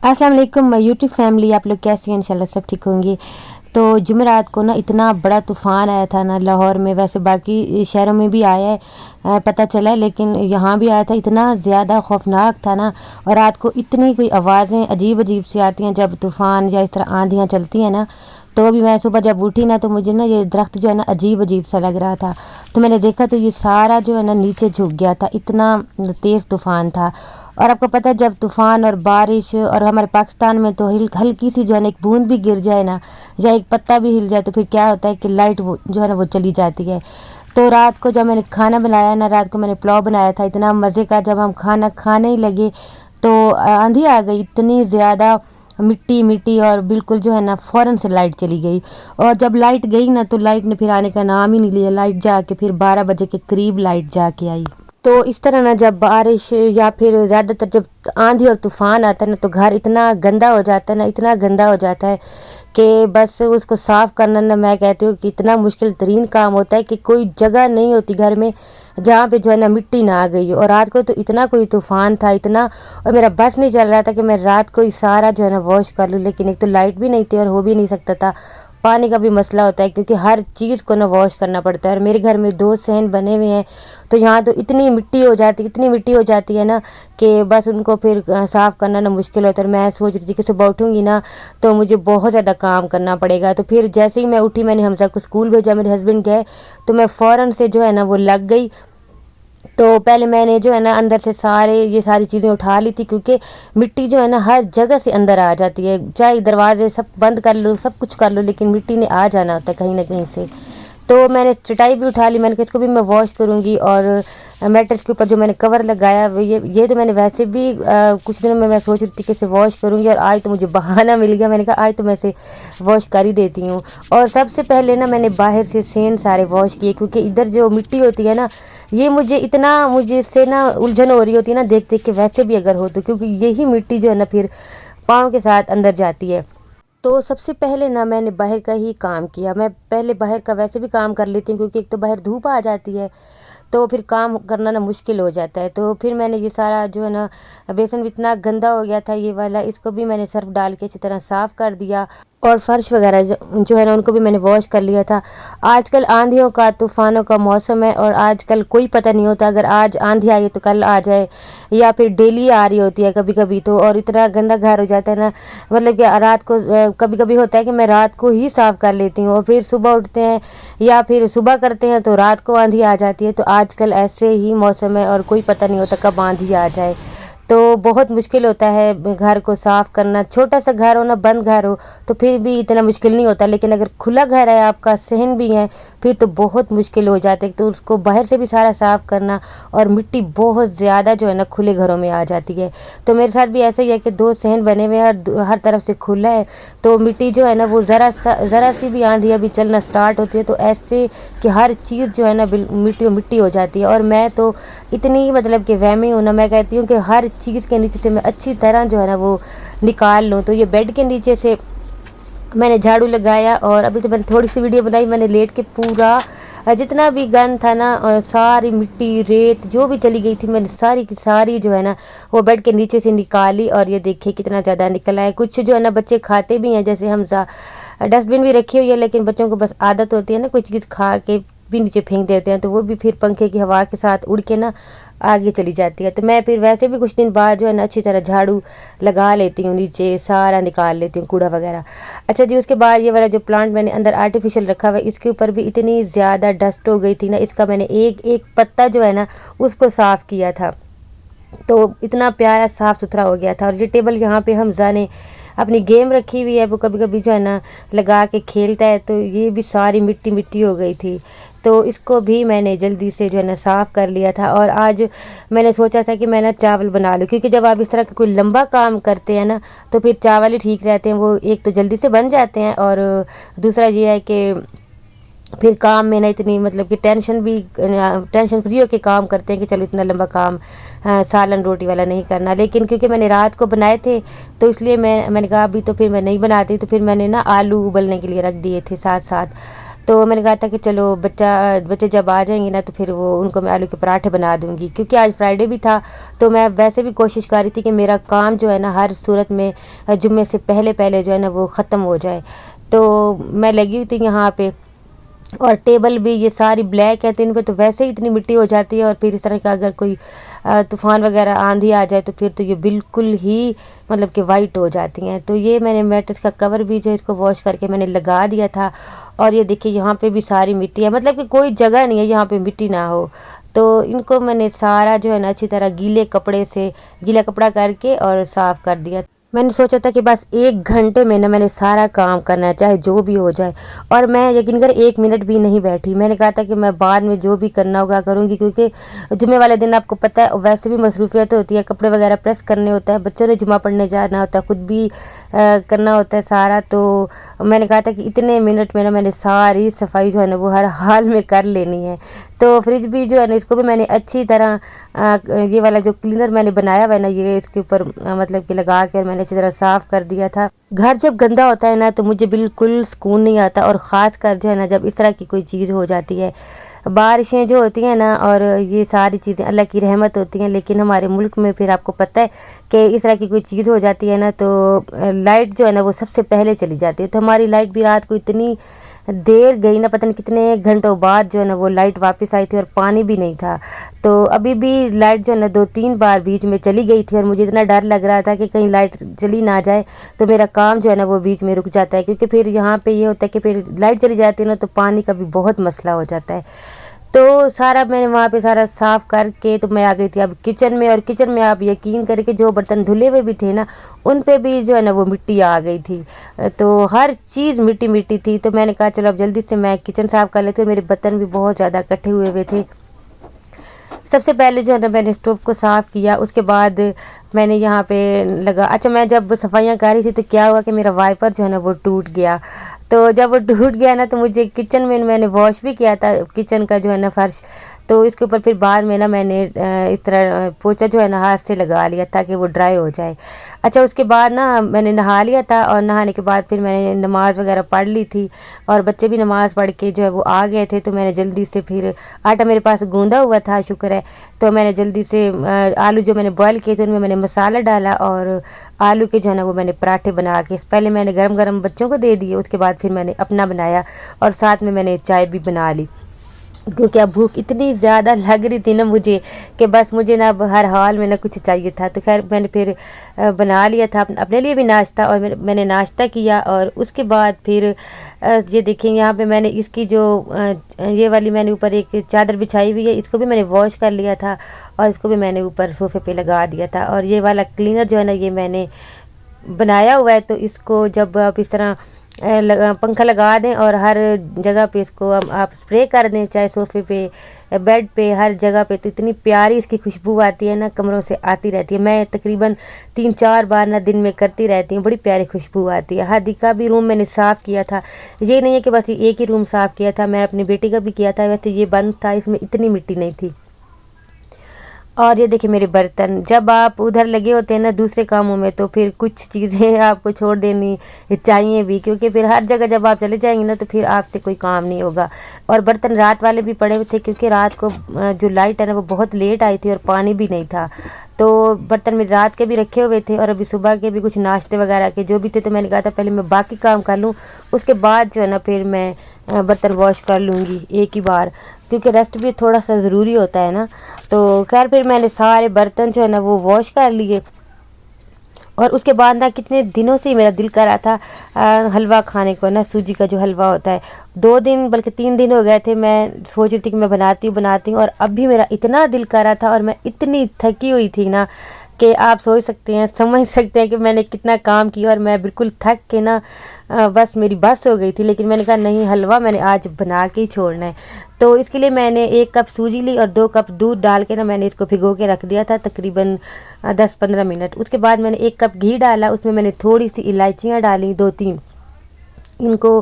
अस्सलाम वालेकुम YouTube family, आप लोग कैसे हैं? इंशाल्लाह सब ठीक होंगे। तो जुमेरात को ना इतना बड़ा तूफ़ान आया था ना लाहौर में, वैसे बाकी शहरों में भी आया है, पता चला है, लेकिन यहाँ भी आया था। इतना ज़्यादा खौफनाक था ना। और रात को इतनी कोई आवाज़ें अजीब अजीब सी आती हैं जब तूफ़ान या इस तरह आंधियाँ चलती हैं ना। तो अभी मैं सुबह जब उठी ना, तो मुझे ना ये दरख्त जो है ना अजीब अजीब सा लग रहा था। तो मैंने देखा तो ये सारा जो है ना नीचे झुक गया था, इतना तेज़ तूफ़ान था। और आपको पता है, जब तूफ़ान और बारिश और हमारे पाकिस्तान में तो हल्की सी जो है ना एक बूंद भी गिर जाए ना, या एक पत्ता भी हिल जाए, तो फिर क्या होता है कि लाइट वो जो है ना वो चली जाती है। तो रात को जब मैंने खाना बनाया ना, रात को मैंने पुलाव बनाया था, इतना मज़े का। जब हम खाना खाने ही लगे तो आंधी आ गई, इतनी ज़्यादा मिट्टी मिट्टी, और बिल्कुल जो है ना फ़ौरन से लाइट चली गई। और जब लाइट गई ना, तो लाइट ने फिर आने का नाम ही नहीं लिया। लाइट जाके फिर 12 बजे के करीब लाइट जाके आई। तो इस तरह ना जब बारिश या फिर ज़्यादातर जब आंधी और तूफ़ान आता है ना, तो घर इतना गंदा हो जाता है ना, इतना गंदा हो जाता है कि बस उसको साफ़ करना ना, मैं कहती हूँ कि इतना मुश्किल तरीन काम होता है कि कोई जगह नहीं होती घर में जहाँ पे जो है ना मिट्टी ना आ गई हो। और रात को तो इतना कोई तूफ़ान था, इतना, और मेरा बस नहीं चल रहा था कि मैं रात को ही सारा जो है ना वॉश कर लूँ। लेकिन एक तो लाइट भी नहीं थी और हो भी नहीं सकता था। पानी का भी मसला होता है क्योंकि हर चीज़ को ना वॉश करना पड़ता है। और मेरे घर में 2 सहन बने हुए हैं, तो यहाँ तो इतनी मिट्टी हो जाती, इतनी मिट्टी हो जाती है ना कि बस उनको फिर साफ़ करना ना मुश्किल होता है। और मैं सोच रही थी कि सुबह उठूँगी ना, तो मुझे बहुत ज़्यादा काम करना पड़ेगा। तो फिर जैसे ही मैं उठी, मैंने हमजा को स्कूल भेजा, मेरे हस्बैंड गए, तो मैं फ़ौरन से जो है ना वो लग गई। तो पहले मैंने जो है ना अंदर से ये सारी चीज़ें उठा ली थी, क्योंकि मिट्टी जो है ना हर जगह से अंदर आ जाती है। चाहे दरवाजे सब बंद कर लो, सब कुछ कर लो, लेकिन मिट्टी ने आ जाना होता है कहीं ना कहीं से। तो मैंने चटाई भी उठा ली, मैंने कहा इसको भी मैं वॉश करूँगी। और मैट्रेस के ऊपर जो मैंने कवर लगाया, ये तो मैंने वैसे भी कुछ दिनों में मैं सोच रही थी कि इसे वॉश करूँगी, और आज तो मुझे बहाना मिल गया। मैंने कहा आज तो मैं इसे वॉश कर ही देती हूँ। और सबसे पहले ना मैंने बाहर से सेन सारे वॉश किए, क्योंकि इधर जो मिट्टी होती है ना, ये मुझे इससे ना उलझन हो रही होती है ना देख देख के, वैसे भी अगर हो तो, क्योंकि यही मिट्टी जो है ना फिर पाँव के साथ अंदर जाती है। तो सबसे पहले ना मैंने बाहर का ही काम किया। मैं पहले बाहर का वैसे भी काम कर लेती हूँ, क्योंकि एक तो बाहर धूप आ जाती है, तो फिर काम करना ना मुश्किल हो जाता है। तो फिर मैंने ये सारा जो है ना, बेसन भी इतना गंदा हो गया था ये वाला, इसको भी मैंने सर्फ डाल के अच्छी तरह साफ़ कर दिया। और फर्श वगैरह जो है ना उनको भी मैंने वॉश कर लिया था। आजकल आंधियों का, तूफ़ानों का मौसम है, और आजकल कोई पता नहीं होता, अगर आज आंधी आई है तो कल आ जाए, या फिर डेली आ रही होती है कभी कभी। तो और इतना गंदा घर हो जाता है ना, मतलब कि रात को कभी कभी होता है कि मैं रात को ही साफ़ कर लेती हूँ, और फिर सुबह उठते हैं या फिर सुबह करते हैं तो रात को आंधी आ जाती है। तो आजकल ऐसे ही मौसम है और कोई पता नहीं होता कब आंधी आ जाए। तो बहुत मुश्किल होता है घर को साफ़ करना। छोटा सा घर हो ना, बंद घर हो, तो फिर भी इतना मुश्किल नहीं होता, लेकिन अगर खुला घर है आपका, सहन भी है, फिर तो बहुत मुश्किल हो जाते हैं। तो उसको बाहर से भी सारा साफ़ करना, और मिट्टी बहुत ज़्यादा जो है ना खुले घरों में आ जाती है। तो मेरे साथ भी ऐसा ही है कि 2 सहन बने हुए हैं और हर तरफ से खुला है, तो मिट्टी जो है ना वो ज़रा सी भी आंधी अभी चलना स्टार्ट होती है, तो ऐसे कि हर चीज़ जो है ना मिट्टी मिट्टी हो जाती है। और मैं तो इतनी मतलब कि वहमी हूँ ना, मैं कहती हूँ कि हर चीज़ के नीचे से मैं अच्छी तरह जो है ना वो निकाल लूँ। तो ये बेड के नीचे से मैंने झाड़ू लगाया, और अभी तो मैंने थोड़ी सी वीडियो बनाई, मैंने लेट के पूरा जितना भी गंद था ना, सारी मिट्टी रेत जो भी चली गई थी, मैंने सारी की सारी जो है ना वो बेड के नीचे से निकाली। और ये देखिए कितना ज़्यादा निकला है। कुछ जो है ना बच्चे खाते भी हैं, जैसे हमजा डस्टबिन भी रखी हुई है, लेकिन बच्चों को बस आदत होती है ना कोई चीज़ खा के भी नीचे फेंक देते हैं, तो वो भी फिर पंखे की हवा के साथ उड़ के ना आगे चली जाती है। तो मैं फिर वैसे भी कुछ दिन बाद जो है ना अच्छी तरह झाड़ू लगा लेती हूँ, नीचे सारा निकाल लेती हूँ कूड़ा वगैरह। अच्छा जी, उसके बाद ये वाला जो प्लांट मैंने अंदर आर्टिफिशियल रखा हुआ है, इसके ऊपर भी इतनी ज़्यादा डस्ट हो गई थी ना, इसका मैंने एक एक पत्ता जो है ना उसको साफ़ किया था, तो इतना प्यारा साफ़ सुथरा हो गया था। और ये टेबल यहाँ पे हमजा ने अपनी गेम रखी हुई है, वो कभी कभी जो है ना लगा के खेलता है, तो ये भी सारी मिट्टी मिट्टी हो गई थी। तो इसको भी मैंने जल्दी से जो है ना साफ़ कर लिया था। और आज मैंने सोचा था कि मैं ना चावल बना लूँ, क्योंकि जब आप इस तरह का कोई लंबा काम करते हैं ना, तो फिर चावल ही ठीक रहते हैं, वो एक तो जल्दी से बन जाते हैं, और दूसरा ये है कि फिर काम में ना इतनी मतलब कि टेंशन फ्री होकर काम करते हैं कि चलो इतना लंबा काम सालन रोटी वाला नहीं करना। लेकिन क्योंकि मैंने रात को बनाए थे, तो इसलिए मैंने कहा अभी तो फिर मैं नहीं बनाती, तो फिर मैंने ना आलू उबलने के लिए रख दिए थे साथ साथ। तो मैंने कहा था कि चलो बच्चे जब आ जाएंगे ना तो फिर वो उनको मैं आलू के पराठे बना दूंगी, क्योंकि आज फ्राइडे भी था। तो मैं वैसे भी कोशिश कर रही थी कि मेरा काम जो है ना हर सूरत में जुम्मे से पहले पहले जो है ना वो ख़त्म हो जाए। तो मैं लगी हुई थी यहाँ पे, और टेबल भी ये सारी ब्लैक है तो इन पे तो वैसे ही इतनी मिट्टी हो जाती है, और फिर इस तरह का अगर कोई तूफ़ान वगैरह आंधी आ जाए तो फिर तो ये बिल्कुल ही मतलब कि वाइट हो जाती हैं। तो ये मैंने मैट्रेस का कवर भी जो है इसको वॉश करके मैंने लगा दिया था। और ये देखिए यहाँ पे भी सारी मिट्टी है, मतलब कि कोई जगह नहीं है यहाँ पे मिट्टी ना हो। तो इनको मैंने सारा जो है ना अच्छी तरह गीले कपड़े से गीला कपड़ा करके और साफ़ कर दिया। मैंने सोचा था कि बस 1 घंटे में ना मैंने सारा काम करना है, चाहे जो भी हो जाए। और मैं यकीन कर 1 मिनट भी नहीं बैठी। मैंने कहा था कि मैं बाद में जो भी करना होगा करूँगी, क्योंकि जुम्मे वाले दिन आपको पता है वैसे भी मसरूफियत होती है, कपड़े वगैरह प्रेस करने होता है, बच्चों ने जुम्मा पढ़ने जाना होता है, ख़ुद भी करना होता है सारा। तो मैंने कहा था कि इतने मिनट में ना मैंने सारी सफाई जो है ना वो हर हाल में कर लेनी है। तो फ्रिज भी जो है ना इसको भी मैंने अच्छी तरह ये वाला जो क्लीनर मैंने बनाया हुआ है ना ये इसके ऊपर मतलब कि लगा कर मैंने अच्छी तरह साफ़ कर दिया था। घर जब गंदा होता है ना तो मुझे बिल्कुल सुकून नहीं आता, और ख़ास कर जो है ना जब इस तरह की कोई चीज़ हो जाती है। बारिशें जो होती हैं ना और ये सारी चीज़ें अल्लाह की रहमत होती हैं, लेकिन हमारे मुल्क में फिर आपको पता है कि इस तरह की कोई चीज़ हो जाती है ना तो लाइट जो है ना वो सबसे पहले चली जाती है। तो हमारी लाइट भी रात को इतनी देर गई ना, पता नहीं कितने घंटों बाद जो है ना वो लाइट वापस आई थी, और पानी भी नहीं था। तो अभी भी लाइट जो है ना 2-3 बार बीच में चली गई थी, और मुझे इतना डर लग रहा था कि कहीं लाइट चली ना जाए तो मेरा काम जो है ना वो बीच में रुक जाता है। क्योंकि फिर यहाँ पे ये होता है कि फिर लाइट चली जाती है ना तो पानी का भी बहुत मसला हो जाता है। तो सारा मैंने वहाँ पे सारा साफ़ करके तो मैं आ गई थी अब किचन में। और किचन में आप यकीन करें कि जो बर्तन धुले हुए भी थे ना उन पे भी जो है ना वो मिट्टी आ गई थी। तो हर चीज़ मिट्टी मिट्टी थी। तो मैंने कहा चलो अब जल्दी से मैं किचन साफ़ कर लेती हूँ। मेरे बर्तन भी बहुत ज़्यादा इकट्ठे हुए थे। सबसे पहले जो है ना मैंने स्टोव को साफ़ किया, उसके बाद मैंने यहाँ पे लगा। अच्छा, मैं जब सफाइयाँ कर रही थी तो क्या हुआ कि मेरा वाइपर जो है ना वो टूट गया। तो जब वो टूट गया ना तो मुझे किचन में मैंने वॉश भी किया था किचन का जो है ना फर्श, तो इसके ऊपर फिर बाद में ना मैंने इस तरह पोंछा जो है ना हाथ से लगा लिया ताकि वो ड्राई हो जाए। अच्छा, उसके बाद ना मैंने नहा लिया था, और नहाने के बाद फिर मैंने नमाज़ वगैरह पढ़ ली थी, और बच्चे भी नमाज़ पढ़ के जो है वो आ गए थे। तो मैंने जल्दी से फिर आटा मेरे पास गूंदा हुआ था, शुक्र है। तो मैंने जल्दी से आलू जो मैंने बॉयल किए थे उनमें मैंने मसाला डाला, और आलू के जो है ना वो मैंने पराठे बना के पहले मैंने गरम गरम बच्चों को दे दिए, उसके बाद फिर मैंने अपना बनाया, और साथ में मैंने चाय भी बना ली। क्योंकि अब भूख इतनी ज़्यादा लग रही थी ना मुझे कि बस मुझे ना अब हर हाल में ना कुछ चाहिए था। तो खैर मैंने फिर बना लिया था अपने लिए भी नाश्ता, और मैंने नाश्ता किया। और उसके बाद फिर ये देखें यहाँ पे मैंने इसकी जो ये वाली मैंने ऊपर एक चादर बिछाई हुई है, इसको भी मैंने वॉश कर लिया था, और इसको भी मैंने ऊपर सोफ़े पे लगा दिया था। और ये वाला क्लीनर जो है ना ये मैंने बनाया हुआ है, तो इसको जब आप इस तरह पंखा लगा दें और हर जगह पे इसको आप स्प्रे कर दें, चाहे सोफ़े पे बेड पे हर जगह पे, तो इतनी प्यारी इसकी खुशबू आती है ना, कमरों से आती रहती है। मैं तकरीबन 3-4 बार ना दिन में करती रहती हूँ, बड़ी प्यारी खुशबू आती है। हादी का भी रूम मैंने साफ़ किया था। ये नहीं है कि बस एक ही रूम साफ़ किया था, मैं अपनी बेटी का भी किया था। वैसे ये बंद था, इसमें इतनी मिट्टी नहीं थी। और ये देखिए मेरे बर्तन, जब आप उधर लगे होते हैं ना दूसरे कामों में तो फिर कुछ चीज़ें आपको छोड़ देनी चाहिए भी, क्योंकि फिर हर जगह जब आप चले जाएंगे ना तो फिर आपसे कोई काम नहीं होगा। और बर्तन रात वाले भी पड़े हुए थे, क्योंकि रात को जो लाइट है ना वो बहुत लेट आई थी और पानी भी नहीं था। तो बर्तन मेरे रात के भी रखे हुए थे, और अभी सुबह के भी कुछ नाश्ते वगैरह के जो भी थे। तो मैंने कहा था पहले मैं बाकी काम कर लूँ, उसके बाद जो है ना फिर मैं बर्तन वॉश कर लूँगी एक ही बार, क्योंकि रेस्ट भी थोड़ा सा ज़रूरी होता है ना। तो खैर फिर मैंने सारे बर्तन जो है ना वो वॉश कर लिए। और उसके बाद ना कितने दिनों से ही मेरा दिल कर रहा था हलवा खाने को ना, सूजी का जो हलवा होता है। 2 दिन बल्कि 3 दिन हो गए थे, मैं सोच रही थी कि मैं बनाती हूँ, और अब भी मेरा इतना दिल कर रहा था, और मैं इतनी थकी हुई थी ना कि आप सोच सकते हैं, समझ सकते हैं कि मैंने कितना काम किया। और मैं बिल्कुल थक के ना बस मेरी बस हो गई थी, लेकिन मैंने कहा नहीं, हलवा मैंने आज बना के ही छोड़ना है। तो इसके लिए मैंने 1 कप सूजी ली और 2 कप दूध डाल के ना मैंने इसको भिगो के रख दिया था तकरीबन 10-15 मिनट। उसके बाद मैंने 1 कप घी डाला, उसमें मैंने थोड़ी सी इलायचियाँ डाली 2-3, इनको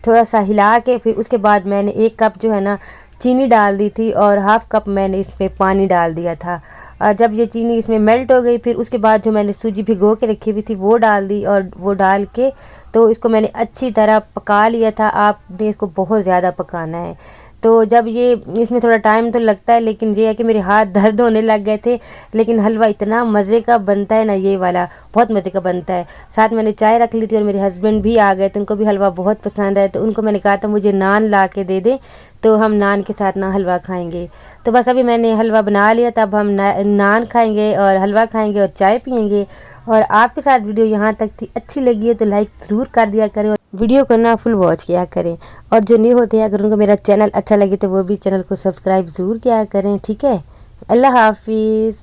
थोड़ा सा हिला के फिर उसके बाद मैंने 1 कप जो है ना चीनी डाल दी थी, और ½ कप मैंने इसमें पानी डाल दिया था। जब ये चीनी इसमें मेल्ट हो गई, फिर उसके बाद जो मैंने सूजी भिगो के रखी हुई थी वो डाल दी, और वो डाल के तो इसको मैंने अच्छी तरह पका लिया था। आपने इसको बहुत ज़्यादा पकाना है। तो जब ये इसमें थोड़ा टाइम तो लगता है, लेकिन ये है कि मेरे हाथ दर्द होने लग गए थे। लेकिन हलवा इतना मज़े का बनता है ना, ये वाला बहुत मज़े का बनता है। साथ मैंने चाय रख ली थी और मेरे हस्बैंड भी आ गए, तो उनको भी हलवा बहुत पसंद है। तो उनको मैंने कहा था मुझे नान ला के दे दें, तो हम नान के साथ ना हलवा खाएंगे। तो बस अभी मैंने हलवा बना लिया, तब हम नान खाएंगे और हलवा खाएंगे और चाय पियेंगे। और आपके साथ वीडियो यहाँ तक थी, अच्छी लगी है तो लाइक ज़रूर कर दिया करें और वीडियो को ना फुल वॉच किया करें। और जो न्यू होते हैं, अगर उनको मेरा चैनल अच्छा लगे तो वो भी चैनल को सब्सक्राइब ज़रूर किया करें। ठीक है, अल्लाह हाफिज़।